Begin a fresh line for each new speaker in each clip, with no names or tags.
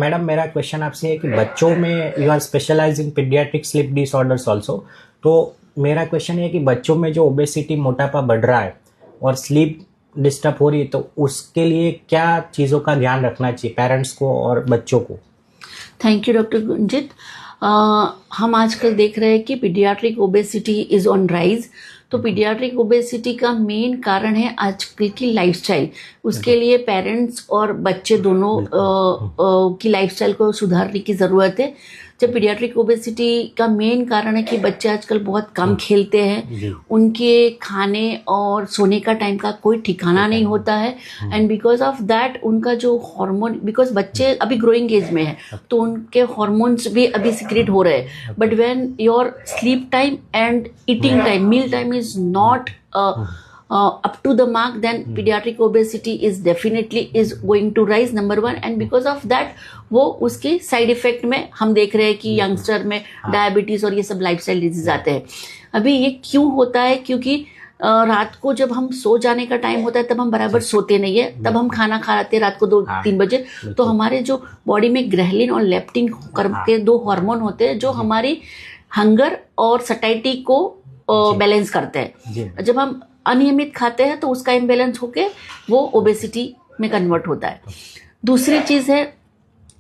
Madam मेरा question आपसे है कि बच्चों में you are specialize in pediatric sleep disorders also, तो मेरा क्वेश्चन है कि बच्चों में जो ओबेसिटी मोटापा बढ़ रहा है और स्लीप डिस्टर्ब हो रही है, तो उसके लिए क्या चीज़ों का ध्यान रखना चाहिए पेरेंट्स को और बच्चों को?
Thank you doctor Gunjit. हम आजकल देख रहे हैं कि paediatric obesity is on rise. तो पीडियाट्रिक ओबेसिटी का मेन कारण है आजकल की लाइफस्टाइल। उसके लिए पेरेंट्स और बच्चे दोनों की लाइफस्टाइल को सुधारने की ज़रूरत है। जब पीडियाट्रिक ओबेसिटी का मेन कारण है कि बच्चे आजकल बहुत कम खेलते हैं, उनके खाने और सोने का टाइम का कोई ठिकाना नहीं होता है, एंड बिकॉज ऑफ दैट उनका जो हार्मोन, बिकॉज बच्चे अभी ग्रोइंग एज में है तो उनके हार्मोन्स भी अभी सिक्रेट हो रहे हैं, but when your sleep time and eating time, meal time is not up to the mark, then pediatric obesity is definitely is going to rise, number one, and because of that वो उसके side effect में हम देख रहे हैं कि youngster में diabetes और ये सब लाइफस्टाइल डिजीज आते हैं। अभी ये क्यों होता है? क्योंकि रात को जब हम सो जाने का टाइम होता है तब हम बराबर सोते नहीं है, तब हम खाना खाते हैं रात को 2-3 बजे, तो हमारे जो बॉडी में ग्रेलिन और लेप्टिन करके 2 हार्मोन होते हैं जो हमारी हंगर और सटाइटी को बैलेंस करते हैं। जब हम अनियमित खाते हैं तो उसका इम्बैलेंस होके वो ओबेसिटी में कन्वर्ट होता है। दूसरी चीज़ है,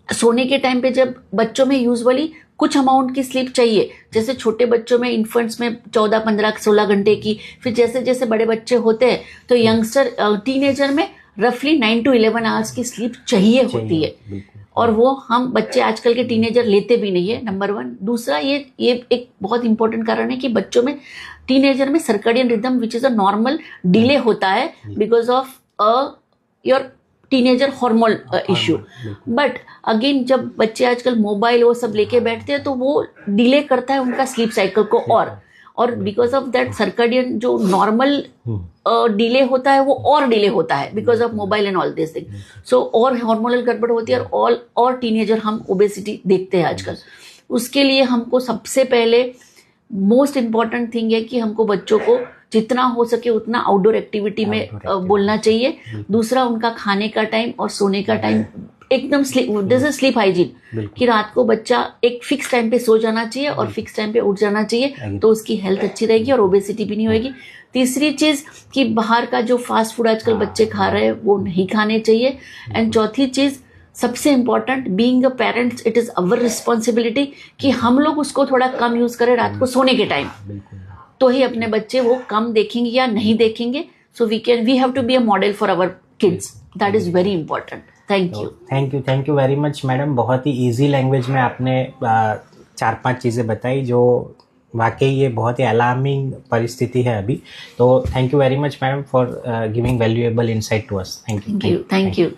सोने के टाइम पे जब बच्चों में यूजुअली कुछ अमाउंट की स्लीप चाहिए, जैसे छोटे बच्चों में, इन्फेंट्स में 14, 15, 16 घंटे की, फिर जैसे जैसे बड़े बच्चे होते हैं तो यंगस्टर, टीनेजर में रफली 9 to 11 आवर्स की स्लीप चाहिए होती है, और वो हम बच्चे आजकल के टीनेजर लेते भी नहीं है, नंबर 1। दूसरा ये एक बहुत इंपॉर्टेंट कारण है कि बच्चों में, टीनेजर में circadian rhythm which is a normal delay होता है because of your teenager hormone issue. But again जब बच्चे आजकल मोबाइल वो सब लेके बैठते हैं तो वो डिले करता है उनका स्लीप साइकिल को, और बिकॉज ऑफ दैट सर्कैडियन जो नॉर्मल डिले होता है वो और डिले होता है because of mobile and all this thing. So और हार्मोनल गड़बड़ होती है और टीनेजर हम ओबेसिटी देखते हैं आजकल। उसके लिए हमको सबसे पहले मोस्ट इम्पॉर्टेंट थिंग है कि हमको बच्चों को जितना हो सके उतना आउटडोर एक्टिविटी में बोलना चाहिए। दूसरा, उनका खाने का टाइम और सोने का टाइम एकदम दिस इज स्लीप हाइजीन, कि रात को बच्चा एक फिक्स टाइम पे सो जाना चाहिए और फिक्स टाइम पे उठ जाना चाहिए, तो उसकी हेल्थ अच्छी रहेगी और ओबेसिटी भी नहीं होगी। तीसरी चीज कि बाहर का जो फास्ट फूड आजकल बच्चे खा रहे हैं वो नहीं खाने चाहिए। एंड चौथी चीज, सबसे important, being a parents it is our responsibility कि हम लोग उसको थोड़ा कम यूज करें रात को सोने के टाइम, तो ही अपने बच्चे वो कम देखेंगे या नहीं देखेंगे। So we have to be a model for our kids, that is very important. Thank you very much madam. बहुत ही इजी लैंग्वेज में आपने 4-5 चीज़ें बताई जो वाकई ये बहुत ही अलार्मिंग परिस्थिति है अभी। तो thank you very much madam for giving valuable insight to us. Thank you.